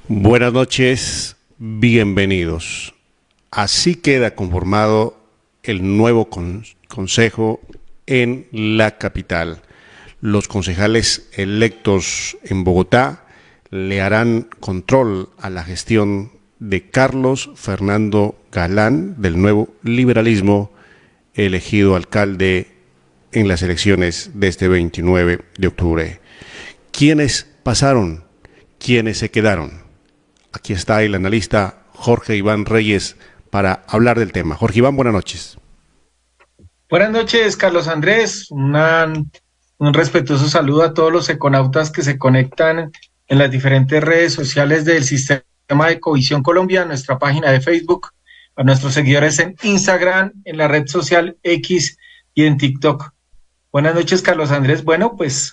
Buenas noches, bienvenidos. Así queda conformado el nuevo consejo en la capital. Los concejales electos en Bogotá le harán control a la gestión de Carlos Fernando Galán, del Nuevo Liberalismo, elegido alcalde en las elecciones de este 29 de octubre. ¿Quiénes pasaron? ¿Quiénes se quedaron? Aquí está el analista Jorge Iván Reyes para hablar del tema. Jorge Iván, buenas noches. Buenas noches, Carlos Andrés. Un respetuoso saludo a todos los econautas que se conectan en las diferentes redes sociales del Sistema de Ecovisión Colombia, nuestra página de Facebook, a nuestros seguidores en Instagram, en la red social X y en TikTok. Buenas noches, Carlos Andrés. Bueno, pues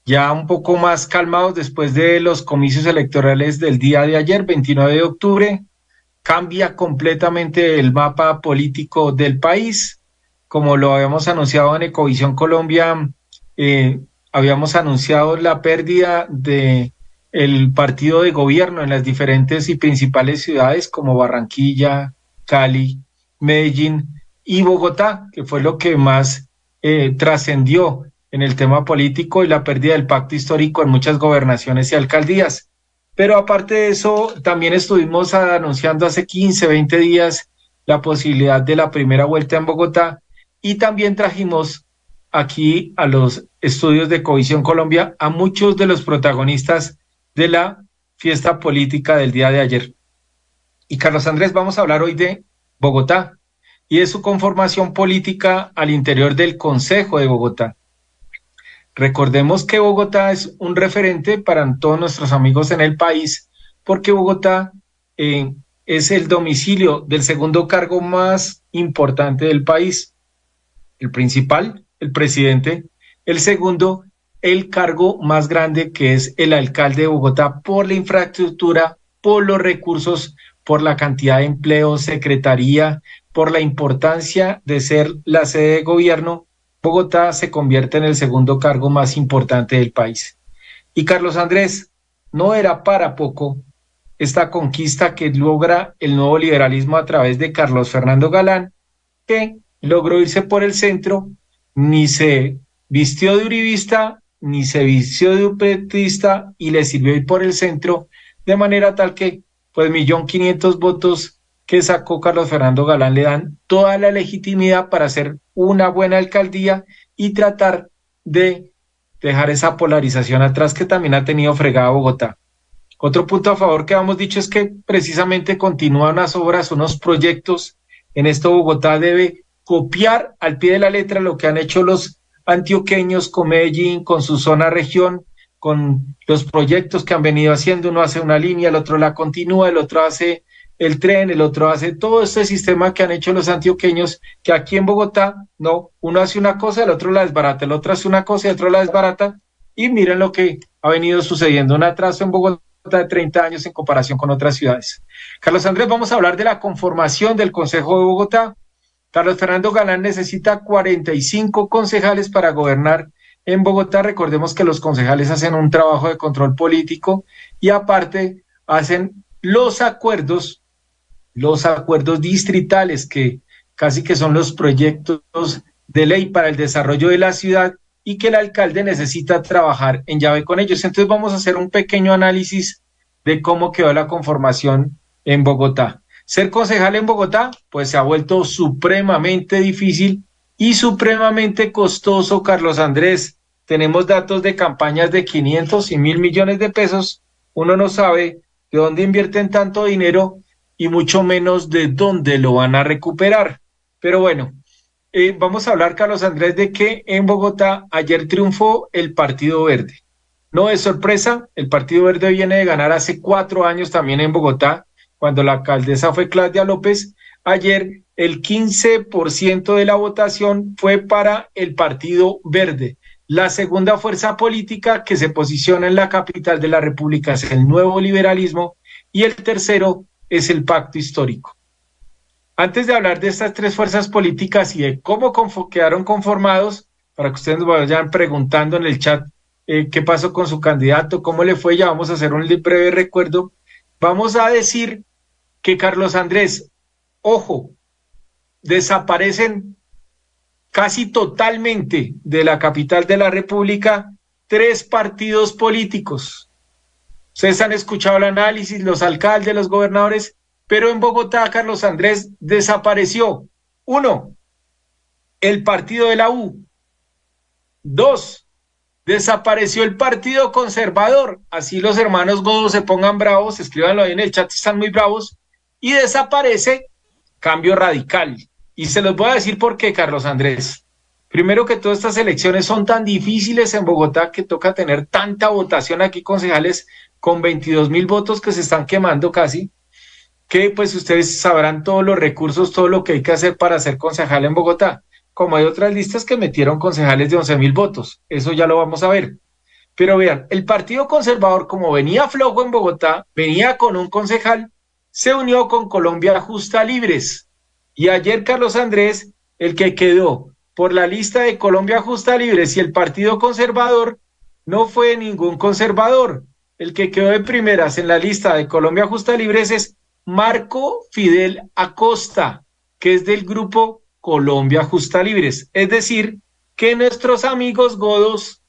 ya un poco más calmados después de los comicios electorales del día de ayer, 29 de octubre. Cambia completamente el mapa político del país. Como lo habíamos anunciado en Ecovisión Colombia, habíamos anunciado la pérdida de el partido de gobierno en las diferentes y principales ciudades como Barranquilla, Cali, Medellín y Bogotá, que fue lo que más trascendió en el tema político, y la pérdida del pacto histórico en muchas gobernaciones y alcaldías. Pero aparte de eso, también estuvimos anunciando hace 15, 20 días la posibilidad de la primera vuelta en Bogotá, y también trajimos aquí a los estudios de Ecovisión Colombia a muchos de los protagonistas de la fiesta política del día de ayer. Y Carlos Andrés, vamos a hablar hoy de Bogotá y de su conformación política al interior del Consejo de Bogotá. Recordemos que Bogotá es un referente para todos nuestros amigos en el país, porque Bogotá es el domicilio del segundo cargo más importante del país. El principal, el presidente; el segundo, el cargo más grande, que es el alcalde de Bogotá, por la infraestructura, por los recursos, por la cantidad de empleos, secretaría, por la importancia de ser la sede de gobierno. Bogotá se convierte en el segundo cargo más importante del país. Y Carlos Andrés, no era para poco esta conquista que logra el nuevo liberalismo a través de Carlos Fernando Galán, que logró irse por el centro, ni se vistió de uribista, ni se vistió de upetista, y le sirvió ir por el centro, de manera tal que, pues, 1.500.000 votos que sacó Carlos Fernando Galán le dan toda la legitimidad para hacer una buena alcaldía y tratar de dejar esa polarización atrás que también ha tenido fregada Bogotá. Otro punto a favor que hemos dicho es que precisamente continúan las obras, unos proyectos. En esto Bogotá debe copiar al pie de la letra lo que han hecho los antioqueños con Medellín, con su zona región, con los proyectos que han venido haciendo. Uno hace una línea, el otro la continúa, el otro hace el tren, el otro hace todo este sistema que han hecho los antioqueños, que aquí en Bogotá, no, uno hace una cosa, el otro la desbarata, el otro hace una cosa y el otro la desbarata, y miren lo que ha venido sucediendo, un atraso en Bogotá de 30 años en comparación con otras ciudades. Carlos Andrés, vamos a hablar de la conformación del Consejo de Bogotá. Carlos Fernando Galán necesita 45 concejales para gobernar en Bogotá. Recordemos que los concejales hacen un trabajo de control político y aparte hacen los acuerdos distritales, que casi que son los proyectos de ley para el desarrollo de la ciudad, y que el alcalde necesita trabajar en llave con ellos. Entonces vamos a hacer un pequeño análisis de cómo quedó la conformación en Bogotá. Ser concejal en Bogotá, pues se ha vuelto supremamente difícil y supremamente costoso, Carlos Andrés. Tenemos datos de campañas de 500 y 1.000 millones de pesos. Uno no sabe de dónde invierten tanto dinero y mucho menos de dónde lo van a recuperar. Pero bueno, vamos a hablar, Carlos Andrés, de que en Bogotá ayer triunfó el Partido Verde. No es sorpresa, el Partido Verde viene de ganar hace 4 años también en Bogotá, cuando la alcaldesa fue Claudia López. Ayer el 15% de la votación fue para el Partido Verde. La segunda fuerza política que se posiciona en la capital de la República es el Nuevo Liberalismo, y el tercero es el Pacto Histórico. Antes de hablar de estas tres fuerzas políticas y de cómo quedaron conformados, para que ustedes nos vayan preguntando en el chat qué pasó con su candidato, cómo le fue, ya vamos a hacer un breve recuerdo vamos a decir que Carlos Andrés, ojo, desaparecen casi totalmente de la capital de la República 3 partidos políticos. Ustedes han escuchado el análisis, los alcaldes, los gobernadores, pero en Bogotá, Carlos Andrés, desapareció. 1, el partido de la U. 2, desapareció el Partido Conservador. Así los hermanos Godo se pongan bravos, escríbanlo ahí en el chat, están muy bravos. Y desaparece Cambio Radical. Y se los voy a decir por qué, Carlos Andrés. Primero que todas estas elecciones son tan difíciles en Bogotá que toca tener tanta votación aquí, concejales con 22.000 votos que se están quemando casi, que pues ustedes sabrán todos los recursos, todo lo que hay que hacer para ser concejal en Bogotá. Como hay otras listas que metieron concejales de 11.000 votos, eso ya lo vamos a ver. Pero vean, el Partido Conservador, como venía flojo en Bogotá, venía con un concejal, se unió con Colombia Justa Libres. Y ayer, Carlos Andrés, el que quedó por la lista de Colombia Justa Libres y el Partido Conservador, no fue ningún conservador. El que quedó de primeras en la lista de Colombia Justa Libres es Marco Fidel Acosta, que es del grupo Colombia Justa Libres. Es decir, que nuestros amigos godos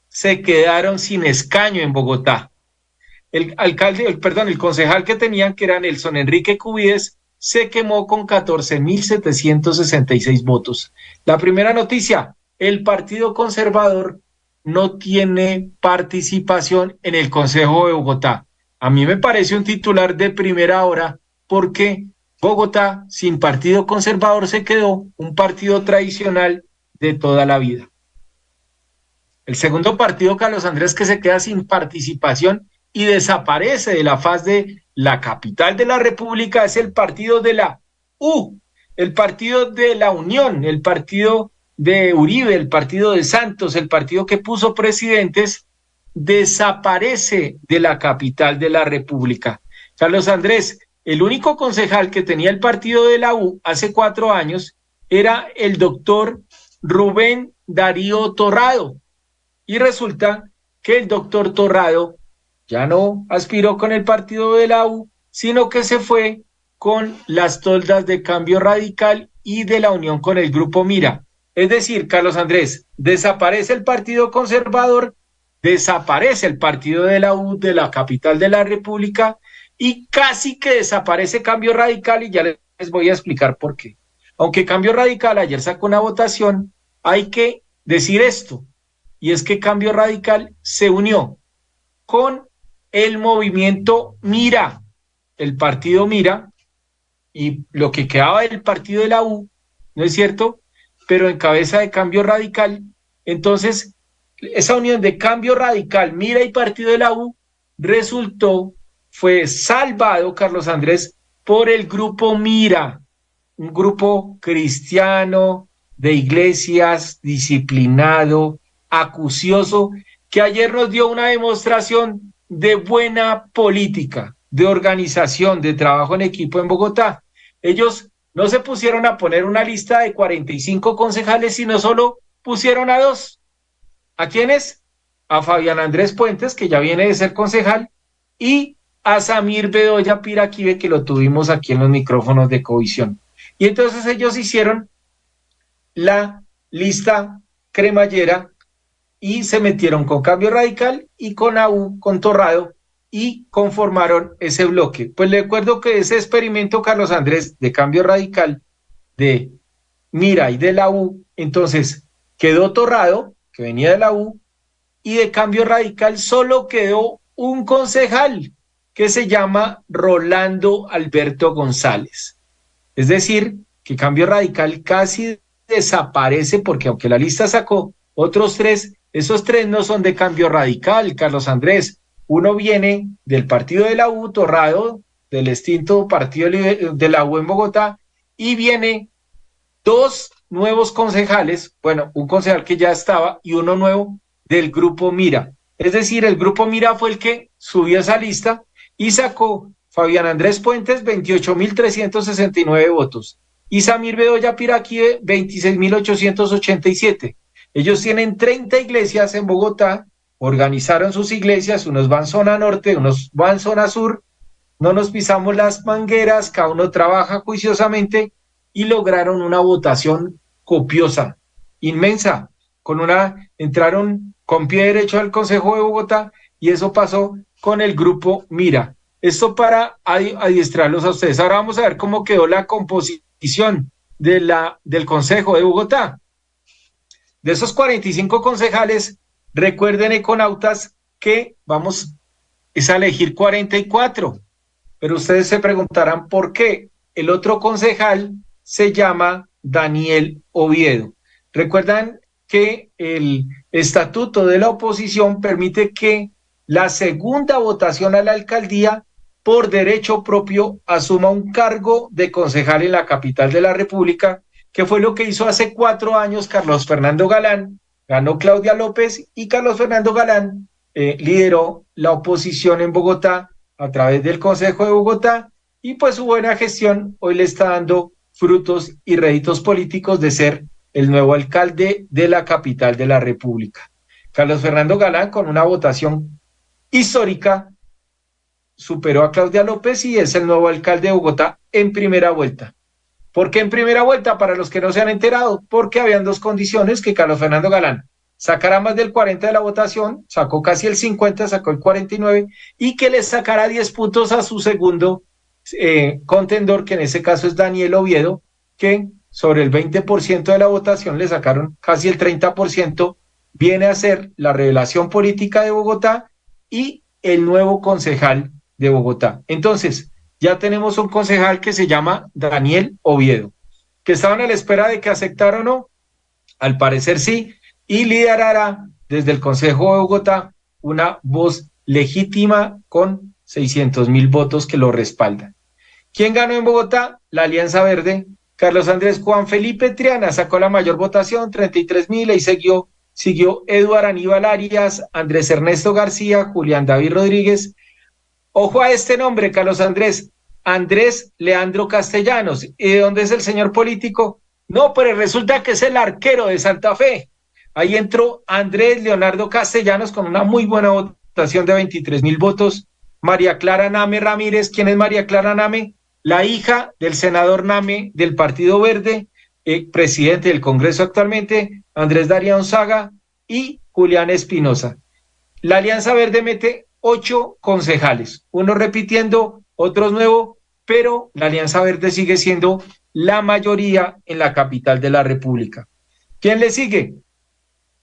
se quedaron sin escaño en Bogotá. El concejal que tenían, que era Nelson Enrique Cubides, se quemó con 14.766 votos. La primera noticia, el Partido Conservador no tiene participación en el Consejo de Bogotá. A mí me parece un titular de primera hora porque Bogotá sin Partido Conservador se quedó un partido tradicional de toda la vida. El segundo partido, Carlos Andrés, que se queda sin participación y desaparece de la faz de la capital de la República es el partido de la U, el partido de la Unión, el partido de Uribe, el partido de Santos, el partido que puso presidentes, desaparece de la capital de la República. Carlos Andrés, el único concejal que tenía el partido de la U hace 4 años era el doctor Rubén Darío Torrado. Y resulta que el doctor Torrado ya no aspiró con el partido de la U, sino que se fue con las toldas de Cambio Radical y de la unión con el Grupo Mira. Es decir, Carlos Andrés, desaparece el Partido Conservador, desaparece el partido de la U de la capital de la República y casi que desaparece Cambio Radical y ya les voy a explicar por qué. Aunque Cambio Radical ayer sacó una votación, hay que decir esto, y es que Cambio Radical se unió con el movimiento Mira, el partido Mira, y lo que quedaba del partido de la U, ¿no es cierto? Pero en cabeza de Cambio Radical. Entonces, esa unión de Cambio Radical, Mira y partido de la U, fue salvado, Carlos Andrés, por el Grupo Mira, un grupo cristiano, de iglesias, disciplinado, acucioso, que ayer nos dio una demostración de buena política, de organización, de trabajo en equipo en Bogotá. Ellos no se pusieron a poner una lista de 45 concejales, sino solo pusieron a 2. ¿A quiénes? A Fabián Andrés Puentes, que ya viene de ser concejal, y a Samir Bedoya Piraquive, que lo tuvimos aquí en los micrófonos de Covisión. Y entonces ellos hicieron la lista cremallera y se metieron con Cambio Radical y con AU, con Torrado, y conformaron ese bloque. Pues le recuerdo que ese experimento, Carlos Andrés, de Cambio Radical, de Mira y de la U, entonces quedó Torrado, que venía de la U, y de Cambio Radical solo quedó un concejal, que se llama Rolando Alberto González. Es decir, que Cambio Radical casi desaparece, porque aunque la lista sacó otros 3, esos 3 no son de Cambio Radical, Carlos Andrés. Uno viene del partido de la U, Torrado, del extinto partido de la U en Bogotá, y viene 2 nuevos concejales, bueno, un concejal que ya estaba y uno nuevo del Grupo Mira. Es decir, el Grupo Mira fue el que subió esa lista y sacó Fabián Andrés Puentes 28.369 votos y Samir Bedoya Piraquive 26.887. Ellos tienen 30 iglesias en Bogotá, organizaron sus iglesias, unos van zona norte, unos van zona sur, no nos pisamos las mangueras, cada uno trabaja juiciosamente y lograron una votación copiosa, inmensa, entraron con pie derecho al Consejo de Bogotá y eso pasó con el grupo Mira. Esto para adiestrarlos a ustedes. Ahora vamos a ver cómo quedó la composición del Consejo de Bogotá. De esos 45 concejales, recuerden, econautas, que vamos a elegir 44, pero ustedes se preguntarán por qué. El otro concejal se llama Daniel Oviedo. Recuerdan que el estatuto de la oposición permite que la segunda votación a la alcaldía por derecho propio asuma un cargo de concejal en la capital de la República, que fue lo que hizo hace 4 años Carlos Fernando Galán. Ganó Claudia López y Carlos Fernando Galán lideró la oposición en Bogotá a través del Consejo de Bogotá, y pues su buena gestión hoy le está dando frutos y réditos políticos de ser el nuevo alcalde de la capital de la República. Carlos Fernando Galán, con una votación histórica, superó a Claudia López y es el nuevo alcalde de Bogotá en primera vuelta. ¿Por qué en primera vuelta? Para los que no se han enterado, porque habían dos condiciones: que Carlos Fernando Galán sacara más del 40 de la votación, sacó casi el 50, sacó el 49, y que le sacara 10 puntos a su segundo contendor, que en ese caso es Daniel Oviedo, que sobre el 20% de la votación le sacaron casi el 30%, viene a ser la revelación política de Bogotá y el nuevo concejal de Bogotá. Entonces, ya tenemos un concejal que se llama Daniel Oviedo, que estaban a la espera de que aceptara o no. Al parecer sí, y liderará desde el Consejo de Bogotá una voz legítima con 600,000 votos que lo respaldan. ¿Quién ganó en Bogotá? La Alianza Verde. Carlos Andrés Juan Felipe Triana sacó la mayor votación, 33,000, y siguió Eduardo Aníbal Arias, Andrés Ernesto García, Julián David Rodríguez. Ojo a este nombre, Carlos Andrés Leandro Castellanos. ¿Y de dónde es el señor político? No, pero resulta que es el arquero de Santa Fe. Ahí entró Andrés Leonardo Castellanos con una muy buena votación de 23,000 votos. María Clara Name Ramírez. ¿Quién es María Clara Name? La hija del senador Name del Partido Verde, presidente del Congreso actualmente, Andrés Darío Saga y Julián Espinosa. La Alianza Verde mete 8 concejales, unos repitiendo, otros nuevos, pero la Alianza Verde sigue siendo la mayoría en la capital de la República. ¿Quién le sigue?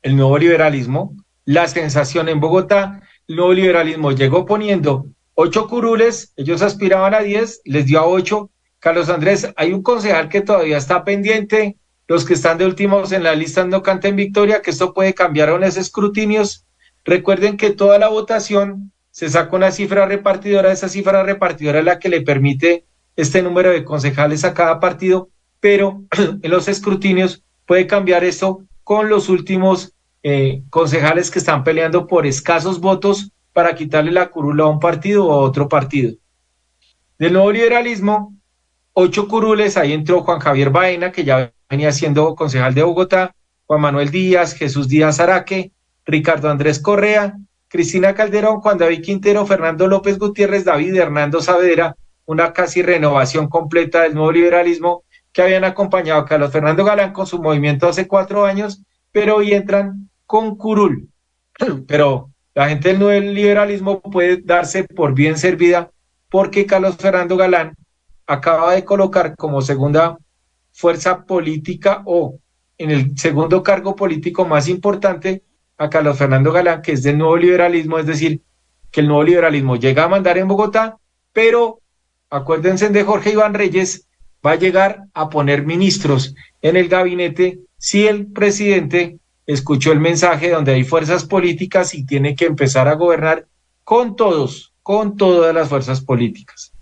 El nuevo liberalismo, la sensación en Bogotá. El nuevo liberalismo llegó poniendo 8 curules, ellos aspiraban a 10, les dio a 8. Carlos Andrés, hay un concejal que todavía está pendiente, los que están de últimos en la lista no canten victoria, que esto puede cambiar en esos escrutinios. Recuerden que toda la votación se saca una cifra repartidora, esa cifra repartidora es la que le permite este número de concejales a cada partido, pero en los escrutinios puede cambiar esto con los últimos concejales que están peleando por escasos votos para quitarle la curula a un partido o a otro partido. Del nuevo liberalismo, 8 curules, ahí entró Juan Javier Baena, que ya venía siendo concejal de Bogotá, Juan Manuel Díaz, Jesús Díaz Araque, Ricardo Andrés Correa, Cristina Calderón, Juan David Quintero, Fernando López Gutiérrez, David Hernando Saavedra, una casi renovación completa del nuevo liberalismo que habían acompañado a Carlos Fernando Galán con su movimiento hace 4 años, pero hoy entran con curul. Pero la gente del nuevo liberalismo puede darse por bien servida porque Carlos Fernando Galán acaba de colocar como segunda fuerza política o en el segundo cargo político más importante a Carlos Fernando Galán, que es del nuevo liberalismo, es decir, que el nuevo liberalismo llega a mandar en Bogotá, pero acuérdense de Jorge Iván Reyes, va a llegar a poner ministros en el gabinete si el presidente escuchó el mensaje donde hay fuerzas políticas y tiene que empezar a gobernar con todas las fuerzas políticas.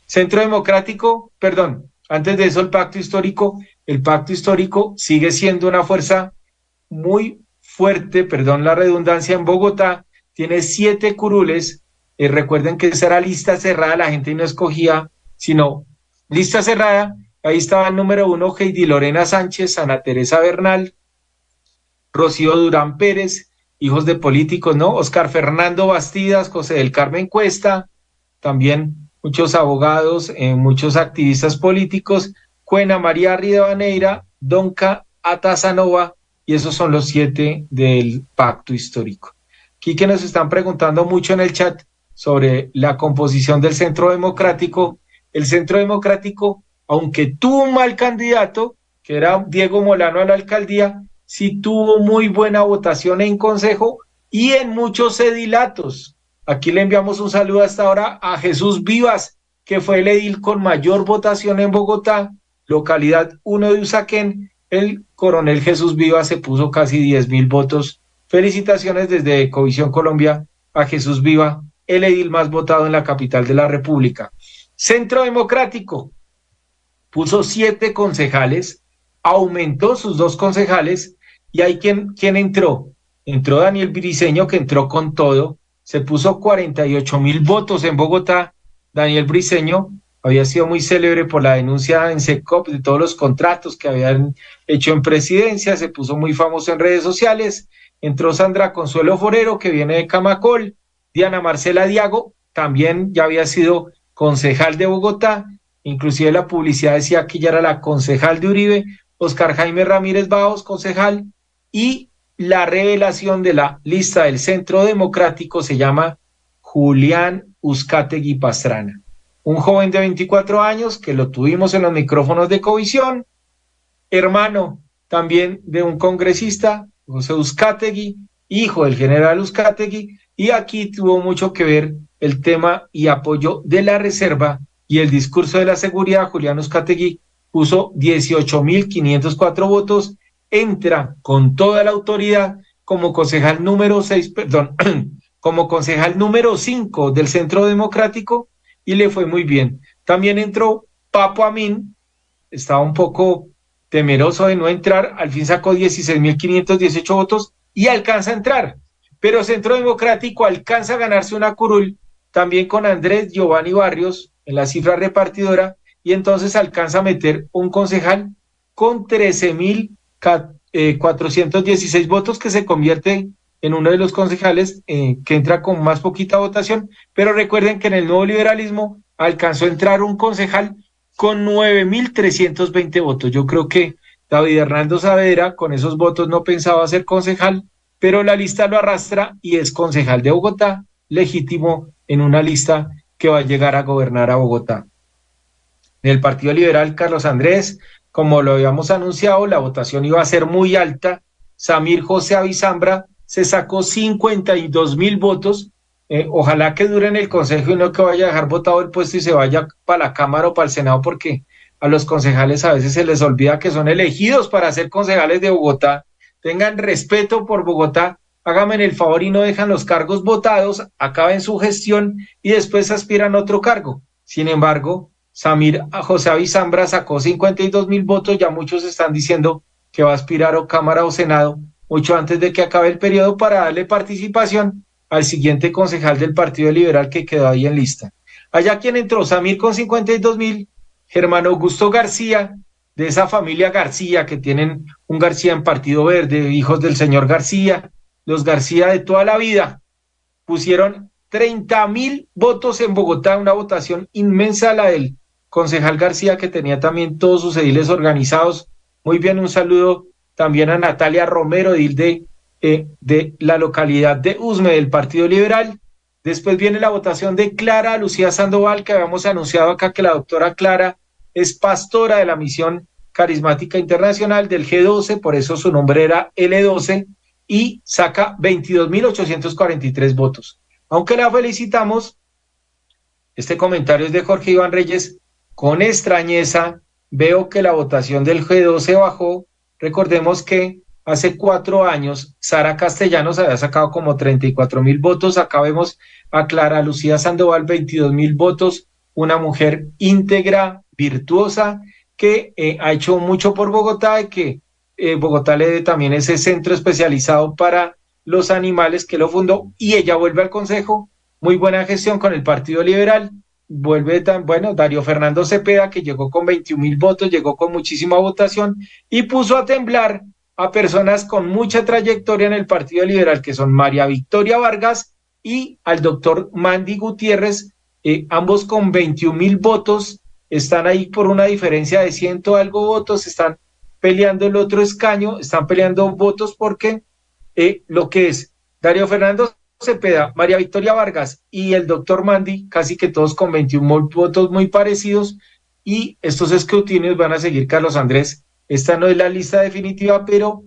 Centro Democrático, antes de eso el pacto histórico sigue siendo una fuerza muy fuerte, la redundancia, en Bogotá, tiene 7 curules. Recuerden que esa era lista cerrada, la gente no escogía, sino lista cerrada. Ahí estaba el número 1, Heidi Lorena Sánchez, Ana Teresa Bernal, Rocío Durán Pérez, hijos de políticos, ¿no? Oscar Fernando Bastidas, José del Carmen Cuesta, también muchos abogados, muchos activistas políticos, Cuena María Rivadeneira, Donca Atazanova, y esos son los 7 del pacto histórico. Aquí que nos están preguntando mucho en el chat sobre la composición del Centro Democrático. El Centro Democrático, aunque tuvo un mal candidato, que era Diego Molano a la alcaldía, sí tuvo muy buena votación en consejo y en muchos edilatos. Aquí le enviamos un saludo hasta ahora a Jesús Vivas, que fue el edil con mayor votación en Bogotá, localidad 1 de Usaquén. El coronel Jesús Vivas se puso casi 10,000 votos. Felicitaciones desde Ecovisión Colombia a Jesús Viva, el edil más votado en la capital de la República. Centro Democrático puso 7 concejales, aumentó sus 2 concejales, y hay quien entró. Entró Daniel Briceño, que entró con todo, se puso 48,000 votos en Bogotá. Daniel Briceño había sido muy célebre por la denuncia en SECOP de todos los contratos que habían hecho en presidencia, se puso muy famoso en redes sociales. Entró Sandra Consuelo Forero, que viene de Camacol. Diana Marcela Diago, también ya había sido concejal de Bogotá, inclusive la publicidad decía que ella era la concejal de Uribe. Oscar Jaime Ramírez Bajos, concejal, y la revelación de la lista del Centro Democrático se llama Julián Uzcategui Pastrana, un joven de 24 años que lo tuvimos en los micrófonos de Ecovisión, hermano también de un congresista, José Uzcategui, hijo del general Uzcategui, y aquí tuvo mucho que ver el tema y apoyo de la reserva y el discurso de la seguridad. Julián Uzcategui puso 18,504 votos, entra con toda la autoridad como concejal número 6, como concejal número 5 del Centro Democrático, y le fue muy bien. También entró Papo Amin, estaba un poco temeroso de no entrar, al fin sacó 16,518 votos y alcanza a entrar, pero Centro Democrático alcanza a ganarse una curul también con Andrés Giovanni Barrios en la cifra repartidora, y entonces alcanza a meter un concejal con 13,416 votos, que se convierte en uno de los concejales que entra con más poquita votación. Pero recuerden que en el nuevo liberalismo alcanzó a entrar un concejal con 9,320 votos. Yo creo que David Hernando Saavedra con esos votos no pensaba ser concejal, pero la lista lo arrastra y es concejal de Bogotá, legítimo en una lista que va a llegar a gobernar a Bogotá. En el Partido Liberal, Carlos Andrés, como lo habíamos anunciado, la votación iba a ser muy alta. Samir José Avizambra se sacó 52,000 votos. Ojalá que dure en el consejo y no que vaya a dejar votado el puesto y se vaya para la Cámara o para el Senado, porque a los concejales a veces se les olvida que son elegidos para ser concejales de Bogotá. Tengan respeto por Bogotá, háganme el favor y no dejan los cargos votados, acaben su gestión y después aspiran a otro cargo. Sin embargo, Samir José Avizambra sacó 52,000 votos, ya muchos están diciendo que va a aspirar a Cámara o Senado mucho antes de que acabe el periodo, para darle participación al siguiente concejal del Partido Liberal que quedó ahí en lista. Allá quien entró, Samir con 52,000, Germán Augusto García, de esa familia García que tienen un García en Partido Verde, hijos del señor García, los García de toda la vida, pusieron 30,000 votos en Bogotá, una votación inmensa la del concejal García, que tenía también todos sus ediles organizados. Muy bien, un saludo también a Natalia Romero, edil de la localidad de Usme del Partido Liberal. Después viene la votación de Clara Lucía Sandoval, que habíamos anunciado acá que la doctora Clara es pastora de la Misión Carismática Internacional del G12, por eso su nombre era L12, y saca 22,843 votos. Aunque la felicitamos, este comentario es de Jorge Iván Reyes. Con extrañeza veo que la votación del G12 bajó. Recordemos que hace 4 años Sara Castellanos había sacado como 34,000 votos. Acá vemos a Clara Lucía Sandoval, 22,000 votos, una mujer íntegra, virtuosa, que ha hecho mucho por Bogotá, y que Bogotá le dé también ese centro especializado para los animales que lo fundó, y ella vuelve al consejo. Muy buena gestión con el Partido Liberal. Vuelve Darío Fernando Cepeda, que llegó con 21,000 votos, llegó con muchísima votación y puso a temblar a personas con mucha trayectoria en el Partido Liberal, que son María Victoria Vargas y al doctor Mandy Gutiérrez, ambos con 21.000 votos, están ahí por una diferencia de 100 algo votos, están peleando el otro escaño, están peleando votos porque lo que es Darío Fernando Cepeda, María Victoria Vargas y el doctor Mandy, casi que todos con 21 votos muy parecidos, y estos escrutinios van a seguir, Carlos Andrés. Esta no es la lista definitiva, pero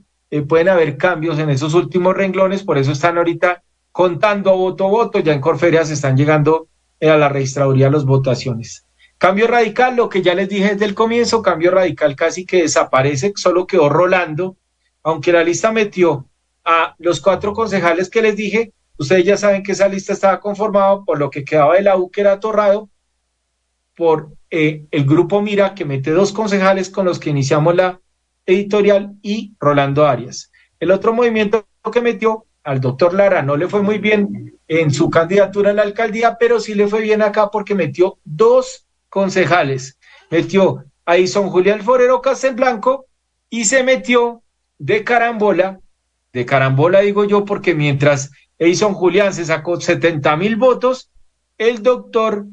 pueden haber cambios en esos últimos renglones, por eso están ahorita contando voto a voto, ya en Corferias están llegando a la registraduría las votaciones. Cambio Radical, lo que ya les dije desde el comienzo, Cambio Radical casi que desaparece, solo quedó Rolando, aunque la lista metió a los 4 concejales que les dije. Ustedes ya saben que esa lista estaba conformada por lo que quedaba de la U, que era Torrado, por el grupo Mira, que mete 2 concejales con los que iniciamos la editorial, y Rolando Arias. El otro movimiento que metió al doctor Lara no le fue muy bien en su candidatura a la alcaldía, pero sí le fue bien acá porque metió 2 concejales. Metió a Edison Julián Forero Castelblanco y se metió de carambola digo yo, porque mientras Edison Julián se sacó 70,000 votos, el doctor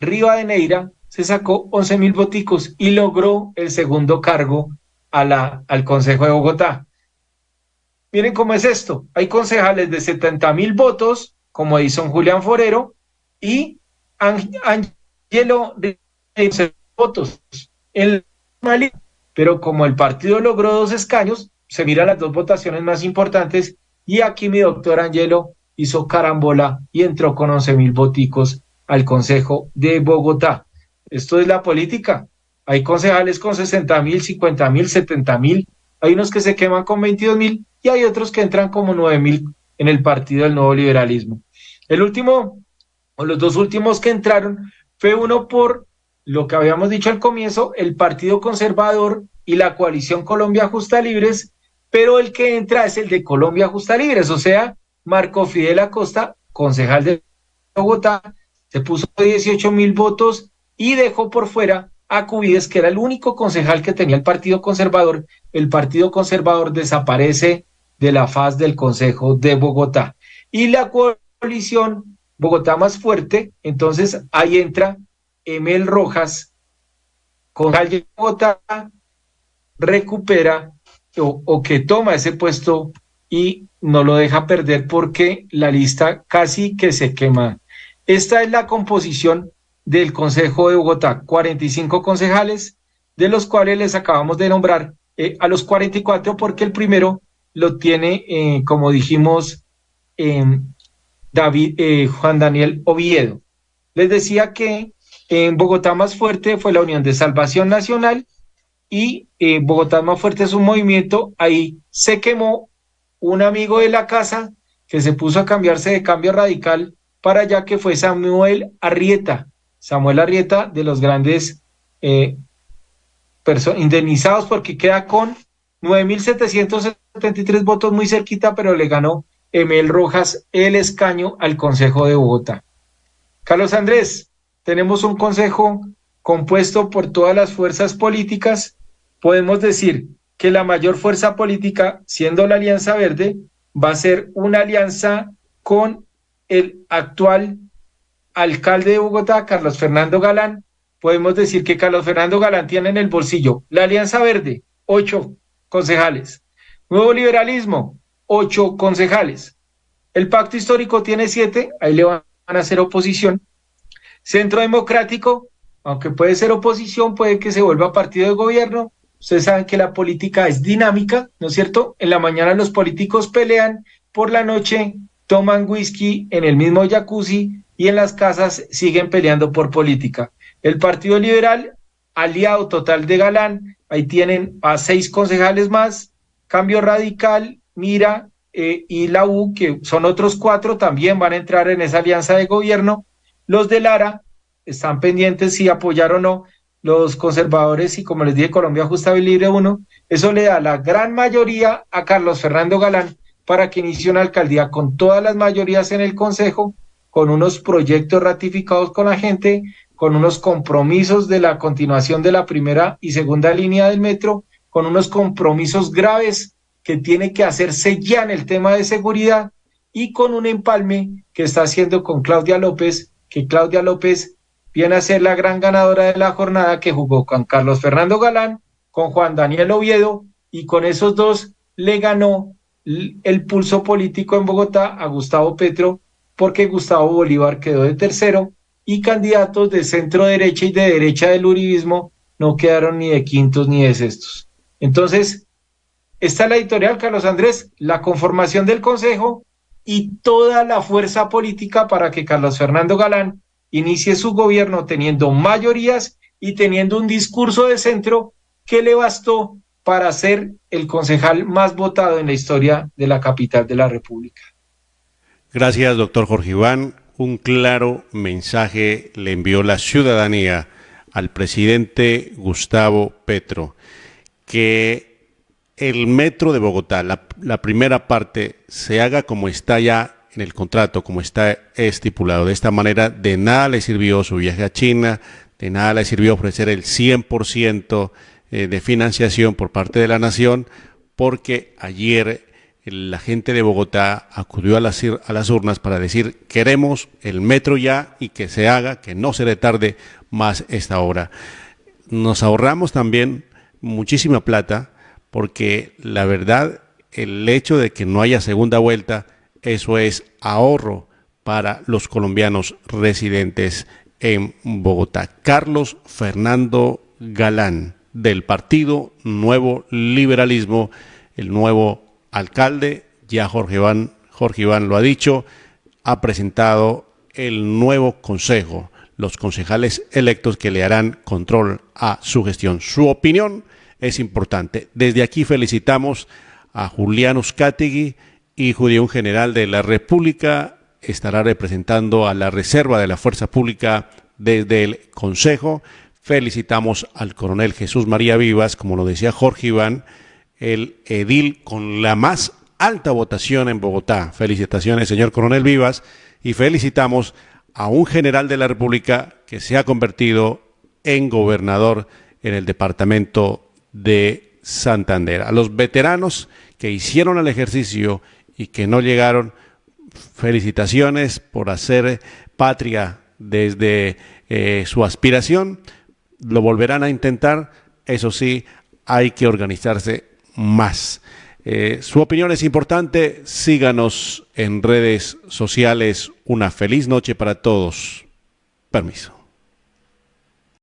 Rivadeneira se sacó 11,000 voticos y logró el segundo cargo al Consejo de Bogotá. Miren cómo es esto. Hay concejales de 70,000 votos, como Edison Julián Forero, y Angelo de 11 votos. Pero como el partido logró 2 escaños, se miran las 2 votaciones más importantes, y aquí mi doctor Angelo hizo carambola y entró con 11,000 voticos al Consejo de Bogotá. Esto es la política. Hay concejales con 60,000, 50,000, 70,000, hay unos que se queman con 22,000 y hay otros que entran como 9,000 en el Partido del Nuevo Liberalismo. El último, o los 2 últimos que entraron, fue uno por lo que habíamos dicho al comienzo, el Partido Conservador y la Coalición Colombia Justa Libres, pero el que entra es el de Colombia Justa Libres, o sea, Marco Fidel Acosta, concejal de Bogotá, se puso 18,000 votos y dejó por fuera a Cubides, que era el único concejal que tenía el Partido Conservador. El Partido Conservador desaparece de la faz del Consejo de Bogotá. Y la coalición Bogotá Más Fuerte, entonces ahí entra Emel Rojas, concejal de Bogotá, recupera o que toma ese puesto y no lo deja perder porque la lista casi que se quema. Esta es la composición del Consejo de Bogotá, 45 concejales, de los cuales les acabamos de nombrar a los 44 porque el primero lo tiene, como dijimos, Juan Daniel Oviedo. Les decía que en Bogotá Más Fuerte fue la Unión de Salvación Nacional, y Bogotá Más Fuerte es un movimiento. Ahí se quemó un amigo de la casa que se puso a cambiarse de Cambio Radical para allá, que fue Samuel Arrieta, de los grandes indemnizados, porque queda con 9,773 votos, muy cerquita, pero le ganó Emel Rojas el escaño al Consejo de Bogotá. Carlos Andrés, tenemos un consejo compuesto por todas las fuerzas políticas. Podemos decir que la mayor fuerza política, siendo la Alianza Verde, va a ser una alianza con el actual alcalde de Bogotá, Carlos Fernando Galán. Podemos decir que Carlos Fernando Galán tiene en el bolsillo la Alianza Verde, 8 concejales. Nuevo Liberalismo, 8 concejales. El Pacto Histórico tiene 7, ahí le van a hacer oposición. Centro Democrático, aunque puede ser oposición, puede que se vuelva partido de gobierno. Ustedes saben que la política es dinámica, ¿no es cierto? En la mañana los políticos pelean, por la noche toman whisky en el mismo jacuzzi y en las casas siguen peleando por política. El Partido Liberal, aliado total de Galán, ahí tienen a 6 concejales más. Cambio Radical, Mira y la U, que son otros 4, también van a entrar en esa alianza de gobierno. Los de Lara están pendientes si apoyar o no. Los conservadores y, como les dije, Colombia Justa y Libre 1, eso le da la gran mayoría a Carlos Fernando Galán para que inicie una alcaldía con todas las mayorías en el Consejo, con unos proyectos ratificados con la gente, con unos compromisos de la continuación de la primera y segunda línea del metro, con unos compromisos graves que tiene que hacerse ya en el tema de seguridad, y con un empalme que está haciendo con Claudia López que Claudia López viene a ser la gran ganadora de la jornada, que jugó con Carlos Fernando Galán, con Juan Daniel Oviedo, y con esos dos le ganó el pulso político en Bogotá a Gustavo Petro, porque Gustavo Bolívar quedó de tercero y candidatos de centro derecha y de derecha del uribismo no quedaron ni de quintos ni de sextos. Entonces, esta es la editorial, Carlos Andrés, la conformación del Consejo y toda la fuerza política para que Carlos Fernando Galán inicie su gobierno teniendo mayorías y teniendo un discurso de centro que le bastó para ser el concejal más votado en la historia de la capital de la República. Gracias, doctor Jorge Iván. Un claro mensaje le envió la ciudadanía al presidente Gustavo Petro, que el metro de Bogotá, la primera parte, se haga como está ya en el contrato, como está estipulado. De esta manera, de nada le sirvió su viaje a China, de nada le sirvió ofrecer el 100% de financiación por parte de la nación, porque ayer la gente de Bogotá acudió a las urnas para decir: queremos el metro ya y que se haga, que no se retarde más esta obra. Nos ahorramos también muchísima plata, porque la verdad, el hecho de que no haya segunda vuelta, eso es ahorro para los colombianos residentes en Bogotá. Carlos Fernando Galán, del Partido Nuevo Liberalismo, el nuevo alcalde, ya Jorge Iván lo ha dicho, ha presentado el nuevo consejo, los concejales electos que le harán control a su gestión. Su opinión es importante. Desde aquí felicitamos a Julián Uzcategui, hijo de un general de la República, estará representando a la reserva de la Fuerza Pública desde el Consejo. Felicitamos al coronel Jesús María Vivas, como lo decía Jorge Iván, el edil con la más alta votación en Bogotá. Felicitaciones, señor coronel Vivas, y felicitamos a un general de la República que se ha convertido en gobernador en el departamento de Santander. A los veteranos que hicieron el ejercicio y que no llegaron, felicitaciones por hacer patria desde su aspiración. Lo volverán a intentar, eso sí, hay que organizarse más. Su opinión es importante. Síganos en redes sociales. Una feliz noche para todos. Permiso.